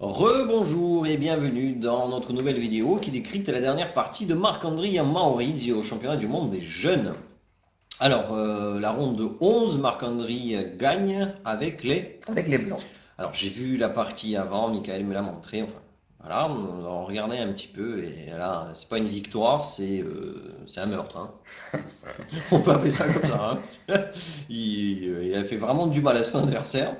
Rebonjour et bienvenue dans notre nouvelle vidéo qui décrypte la dernière partie de Marc-André Maurizio au championnat du monde des jeunes. Alors, la ronde de 11, Marc-André gagne avec les... Avec les blancs. Alors, j'ai vu la partie avant, Michael me l'a montré, enfin, voilà, on regardait un petit peu et là, c'est pas une victoire, c'est un meurtre, hein. On peut appeler ça comme ça, hein. Il a fait vraiment du mal à son adversaire.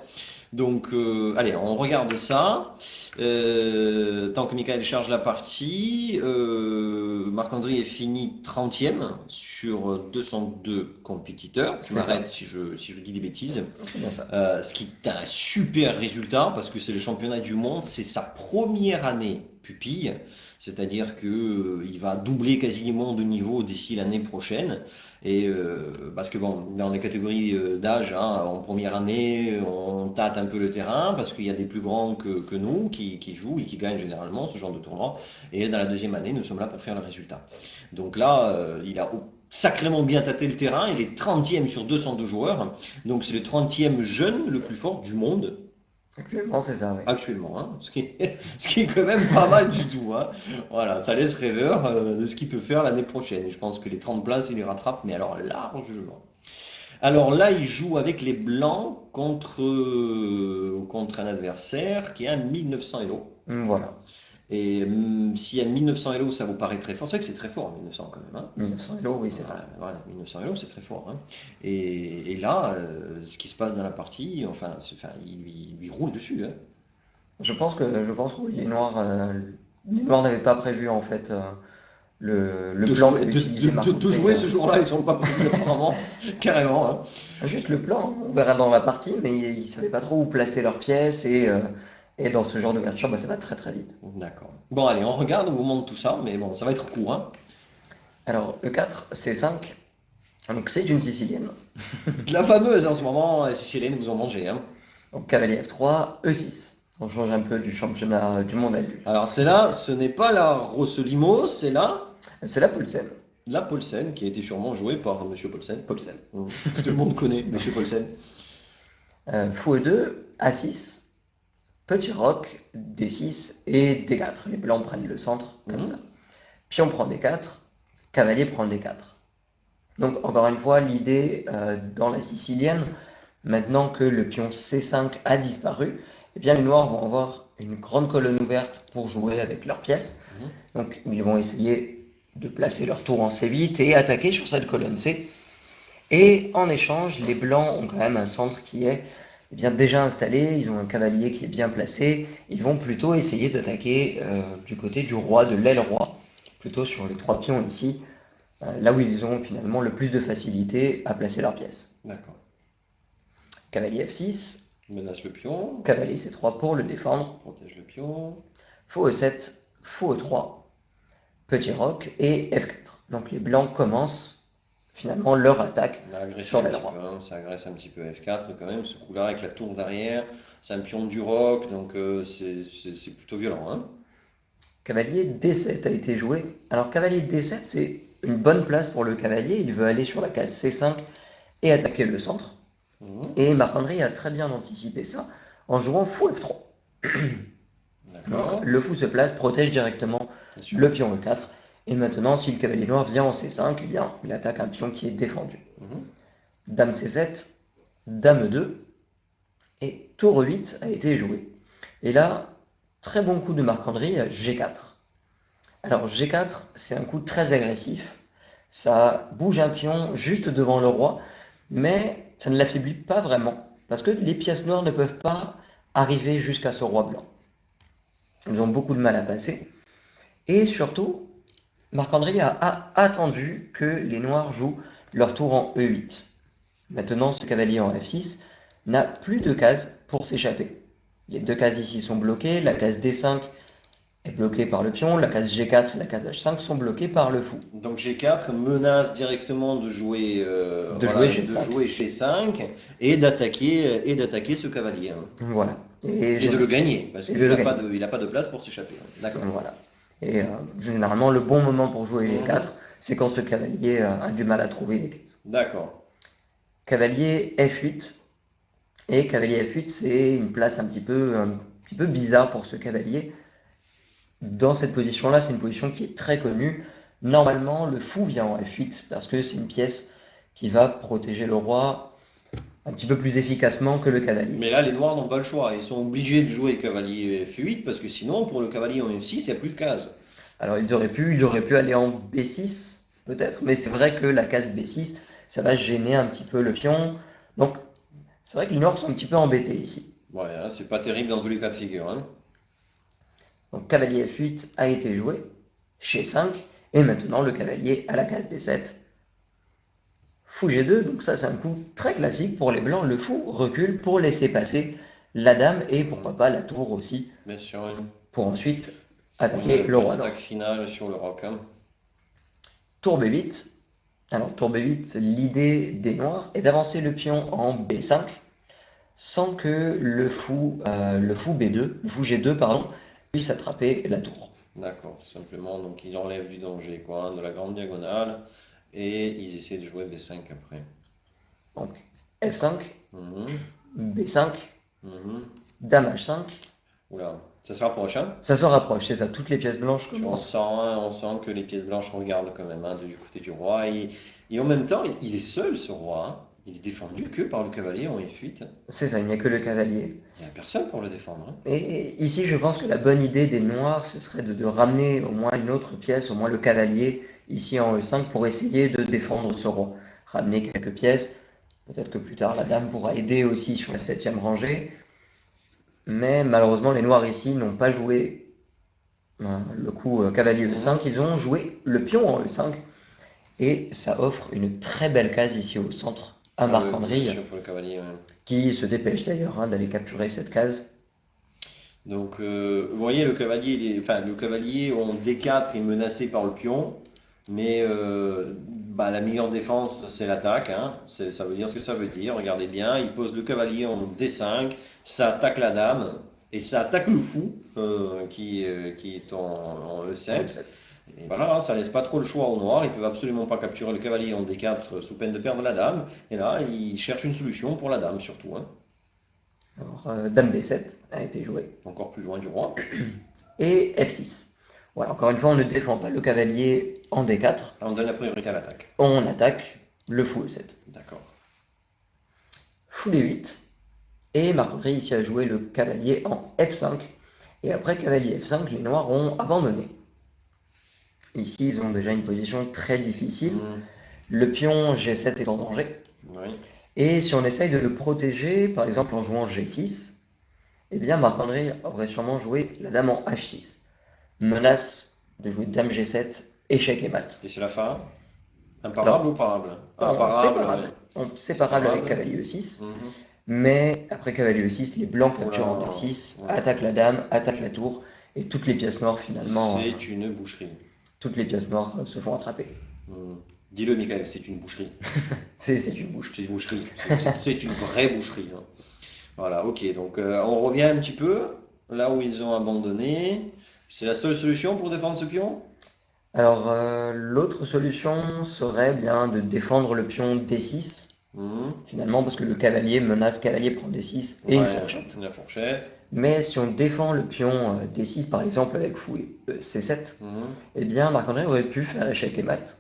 Donc, allez, on regarde ça. Tant que Michael charge la partie, Marc-André est fini 30e sur 202 compétiteurs. Tu C'est ça. m'arrêtes si je dis des bêtises. C'est bien ça. Ce qui est un super résultat parce que c'est le championnat du monde, c'est sa première année pupille, c'est-à-dire que il va doubler quasiment de niveau d'ici l'année prochaine. Et parce que bon, dans les catégories d'âge, hein, en première année, on tâte un peu le terrain parce qu'il y a des plus grands que nous qui jouent et qui gagnent généralement ce genre de tournoi. Et dans la deuxième année, nous sommes là pour faire le résultat. Donc là, il a sacrément bien tâté le terrain. Il est 30e sur 202 joueurs. Donc c'est le 30e jeune le plus fort du monde Actuellement, c'est ça, oui. actuellement, hein, ce qui est quand même pas mal du tout, hein. Voilà, ça laisse rêveur de ce qu'il peut faire l'année prochaine. Et je pense que les 30 places, il les rattrape, mais alors largement. Alors là, il joue avec les Blancs contre un adversaire qui a 1900 Elo. Voilà. Et s'il y a 1900 Elo, ça vous paraît très fort. C'est vrai que c'est très fort, 1900 quand même, hein. 1900 euros, oui, c'est vrai. Voilà, 1900 euros, c'est très fort, hein. Et là, ce qui se passe dans la partie, enfin, il lui roule dessus, hein. Je pense que oui, les Noirs n'avaient pas prévu en fait le De plan jouer, que de, utilisait de- de Marc-André. jouer ce jour-là, ils sont pas prévus apparemment, carrément, hein. Juste le plan, on verra dans la partie, mais ils ne savaient pas trop où placer leurs pièces et dans ce genre d'ouverture, bah, ça va très très vite. D'accord. Bon, allez, on regarde, on vous montre tout ça, mais bon, ça va être court, hein. Alors, E4, C5, donc c'est une sicilienne. La fameuse en ce moment, les Siciliennes vous ont mangé, hein. Donc cavalier F3, E6. On change un peu du championnat du monde adulte. Alors, c'est là, ce n'est pas la Rosselimo, c'est C'est la Paulsen. la Paulsen, qui a été sûrement jouée par Monsieur Paulsen, Paulsen. que tout le monde connaît, Monsieur Paulsen. Fou E2, A6, petit roc, D6 et D4. Les blancs prennent le centre, comme ça. Mhm. Pion prend D4, cavalier prend D4. Donc, encore une fois, l'idée dans la sicilienne, maintenant que le pion C5 a disparu, eh bien, les noirs vont avoir une grande colonne ouverte pour jouer avec leurs pièces. Mhm. Donc, ils vont essayer de placer leur tour en C8 et attaquer sur cette colonne C. Et en échange, les blancs ont quand même un centre qui est bien déjà installé, ils ont un cavalier qui est bien placé, ils vont plutôt essayer d'attaquer du côté du roi, de l'aile roi, plutôt sur les trois pions ici, là où ils ont finalement le plus de facilité à placer leurs pièces. D'accord. Cavalier F6, Menace le pion, cavalier C3 pour le défendre, protège le pion. fou E7, fou E3, petit roc et F4. Donc les blancs commencent finalement leur attaque On a agressé sur un l'aile petit roi. peu, hein, ça agresse un petit peu F4 quand même, ce coup-là avec la tour derrière, c'est un pion du roc, donc c'est plutôt violent, hein. Cavalier D7 a été joué. Alors cavalier D7, c'est une bonne place pour le cavalier. Il veut aller sur la case C5 et attaquer le centre. Mhm. Et Marc-André a très bien anticipé ça en jouant fou F3. Donc D'accord, le fou se place, protège directement bien sûr. le pion E4. Et maintenant, si le cavalier noir vient en C5, eh bien, il attaque un pion qui est défendu. Mhm. Dame C7, Dame E2 et tour E8 a été joué. Et là, très bon coup de Marc-André, G4. Alors G4, c'est un coup très agressif. Ça bouge un pion juste devant le roi, mais ça ne l'affaiblit pas vraiment, parce que les pièces noires ne peuvent pas arriver jusqu'à ce roi blanc. Ils ont beaucoup de mal à passer. Et surtout, Marc-André a attendu que les noirs jouent leur tour en E8. Maintenant, ce cavalier en F6 n'a plus de cases pour s'échapper. Les deux cases ici sont bloquées, la case D5 est bloquée par le pion, la case G4 et la case H5 sont bloquées par le fou. Donc G4 menace directement de jouer, De jouer voilà, de G5. jouer G5 et d'attaquer ce cavalier, hein. Voilà. Et, Et de le gagner, parce et de qu'il le n'a pas gagner. de, il a pas de place pour s'échapper, hein. D'accord. Voilà. Et généralement, le bon moment pour jouer Mhm. G4, c'est quand ce cavalier a du mal à trouver les cases. D'accord. Cavalier F8. Et cavalier F8, c'est une place un petit peu petit peu bizarre pour ce cavalier. Dans cette position-là, c'est une position qui est très connue. Normalement, le fou vient en F8 parce que c'est une pièce qui va protéger le roi un petit peu plus efficacement que le cavalier. Mais là, les noirs n'ont pas le choix. Ils sont obligés de jouer cavalier F8 parce que sinon, pour le cavalier en F6, il n'y a plus de cases. Alors ils auraient pu aller en B6 peut-être, mais c'est vrai que la case B6, ça va gêner un petit peu le pion. Donc c'est vrai que les noirs sont un petit peu embêtés ici. Ouais, hein, c'est pas terrible dans tous les cas de figure, hein. Donc cavalier F8 a été joué, chez 5, et maintenant le cavalier à la case D7. Fou G2, donc ça c'est un coup très classique pour les blancs. Le fou recule pour laisser passer la dame et pourquoi pas la tour aussi, Bien sûr, hein. pour ensuite attaquer le Point roi d'attaque d'or. finale sur le roc, hein. Tour B8. Alors tour B8, l'idée des noirs est d'avancer le pion en B5 sans que le fou B2, le fou G2 pardon, puisse attraper la tour. D'accord, tout simplement. Donc, ils enlèvent du danger, quoi, hein, de la grande diagonale. Et ils essaient de jouer B5 après. Donc F5, Mhm, B5, mhm. Dame H5, Oula, ça se rapproche, hein? ça se rapproche, c'est ça, toutes les pièces blanches On commencent. sent, hein, on sent que les pièces blanches regardent quand même, hein, du côté du roi. Et en même temps, il est seul, ce roi, hein. Il est défendu que par le cavalier en F8. C'est ça, il n'y a que le cavalier. Il n'y a personne pour le défendre, hein. Et ici, je pense que la bonne idée des noirs, ce serait de ramener au moins une autre pièce, au moins le cavalier, ici en E5, pour essayer de défendre ce roi. Ramener quelques pièces, peut-être que plus tard la dame pourra aider aussi sur la septième rangée, mais malheureusement les noirs ici n'ont pas joué le coup cavalier E5, Mhm. ils ont joué le pion en E5, et ça offre une très belle case ici au centre à Ah oui, bien Marc-André, sûr, pour le cavalier, ouais. qui se dépêche d'ailleurs d'aller capturer cette case. Donc, vous voyez, le cavalier, enfin, le cavalier en D4 est menacé par le pion, mais bah, la meilleure défense, c'est l'attaque, hein. Ça veut dire ce que ça veut dire. Regardez bien, il pose le cavalier en D5, ça attaque la dame, et ça attaque le fou, qui est en En E7. E7. Et voilà, hein, ça laisse pas trop le choix au noir. Ils peuvent absolument pas capturer le cavalier en D4 sous peine de perdre la dame. Et là, ils cherchent une solution pour la dame, surtout, hein. Alors, Dame B7 a été jouée. Encore plus loin du roi. Et F6. Voilà, encore une fois, on ne défend pas le cavalier en D4. On donne la priorité à l'attaque. On attaque le fou E7. D'accord. Fou D8. Et Marc-André ici a joué le cavalier en F5. Et après cavalier F5, les noirs ont abandonné. Ici, ils ont déjà une position très difficile. Hmm, Le pion G7 est en danger. oui. Et si on essaye de le protéger, par exemple en jouant G6, eh bien Marc-André aurait sûrement joué la dame en H6. Menace de jouer dame G7, échec et mat. Et c'est la fin. Imparable ou Alors, parable? Ah, en parable, ouais. séparable, séparable avec Séparable. cavalier E6, Mhm. mais après cavalier E6, les blancs Oh capturent en là, D6, ouais. attaquent la dame, attaquent la tour, et toutes les pièces noires finalement, C'est une boucherie. toutes les pièces noires se font attraper. Hmm. Dis-le, Michael, c'est une boucherie. C'est une bouche. C'est une boucherie. C'est une vraie boucherie, hein. Voilà, ok. Donc, on revient un petit peu là où ils ont abandonné. C'est la seule solution pour défendre ce pion? Alors, l'autre solution serait bien de défendre le pion D6, Mhm. finalement, parce que le cavalier menace, cavalier prend D6 et une Ouais, fourchette. la fourchette. Mais si on défend le pion D6, par exemple, avec fou C7, Mhm. eh bien, Marc-André aurait pu faire échec et mat,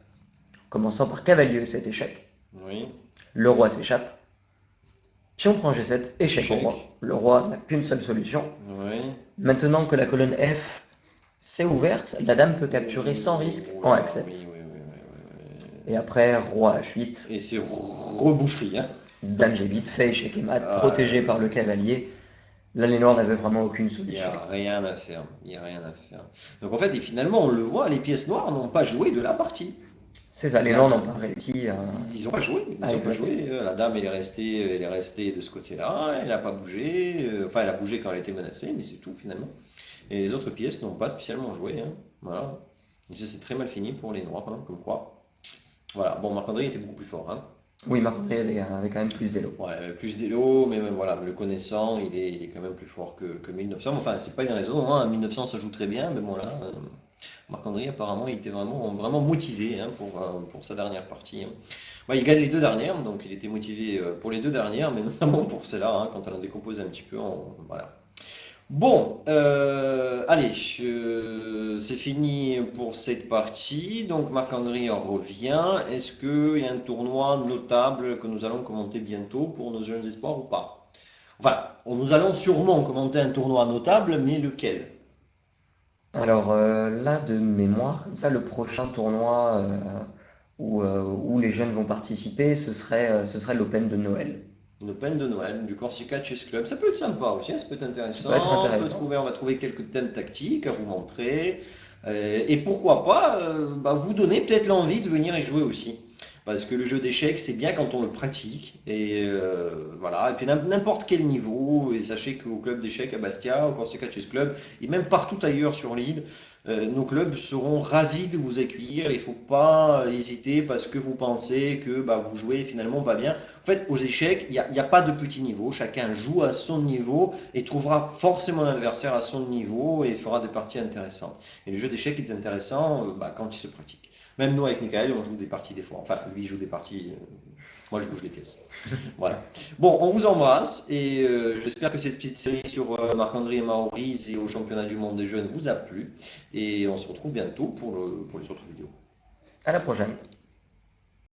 commençant par cavalier E7 échec. Oui. Le roi s'échappe. Pion prend G7, échec au roi. Échec. Le roi n'a qu'une seule solution. Oui. Maintenant que la colonne F s'est ouverte, la dame peut capturer sans risque Oh en là, oui, F7. oui, oui, oui, oui, Et après, roi H8, oui. Et c'est reboucherie, hein. dame G8, fait échec et mat, Ah, protégé par le cavalier. Là, les noirs n'avaient vraiment aucune il n'y solution. a rien à faire. Il n'y a rien à faire. Donc en fait, et finalement, on le voit, les pièces noires n'ont pas joué de la partie. C'est ça, les noirs Là, n'ont pas réussi ils n'ont pas joué. Ils à n'ont les pas placer. joué. La dame, elle est restée de ce côté-là. Elle n'a pas bougé. Enfin, elle a bougé quand elle était menacée, mais c'est tout finalement. Et les autres pièces n'ont pas spécialement joué, hein. Voilà. Et ça, c'est très mal fini pour les noirs, hein, comme quoi. Voilà. Bon, Marc-André était beaucoup plus fort, hein. Oui, Marc-André avait quand même plus d'élo. Ouais, plus d'élo, mais même voilà, le connaissant, il est quand même plus fort que 1900. Enfin, c'est pas une raison, hein. 1900, ça joue très bien, mais bon là, Marc-André, apparemment, il était vraiment motivé, hein, pour sa dernière partie, hein. Ouais, il gagne les deux dernières, donc il était motivé pour les deux dernières, mais notamment pour celle-là, hein, quand on a décomposé un petit peu, voilà. Bon, allez, c'est fini pour cette partie. Donc Marc-André en revient. Est-ce qu'il y a un tournoi notable que nous allons commenter bientôt pour nos jeunes espoirs ou pas? Enfin, nous allons sûrement commenter un tournoi notable, mais lequel? Alors là, de mémoire, comme ça, le prochain tournoi où les jeunes vont participer, ce serait l'Open de Noël. L'Open de Noël, du Corsica Chess Club. Ça peut être sympa aussi, hein, ça peut être Ça peut être intéressant. intéressant. On va trouver quelques thèmes tactiques à vous montrer. Et pourquoi pas vous donner peut-être l'envie de venir y jouer aussi. Parce que le jeu d'échecs, c'est bien quand on le pratique. Et voilà. Et puis n'importe quel niveau. Et sachez qu'au club d'échecs à Bastia, au Corsica Chess Club, et même partout ailleurs sur l'île, nos clubs seront ravis de vous accueillir. Il ne faut pas hésiter parce que vous pensez que vous jouez finalement pas bien. En fait, aux échecs, il y a pas de petit niveau. Chacun joue à son niveau et trouvera forcément l'adversaire à son niveau et fera des parties intéressantes. Et le jeu d'échecs est intéressant quand il se pratique. Même nous, avec Michael, on joue des parties des fois. Enfin, lui, il joue des parties. Moi, je bouge les pièces. Voilà. Bon, on vous embrasse et j'espère que cette petite série sur Marc-André et Maurice et au championnat du monde des jeunes vous a plu. Et on se retrouve bientôt pour les autres vidéos. À la prochaine.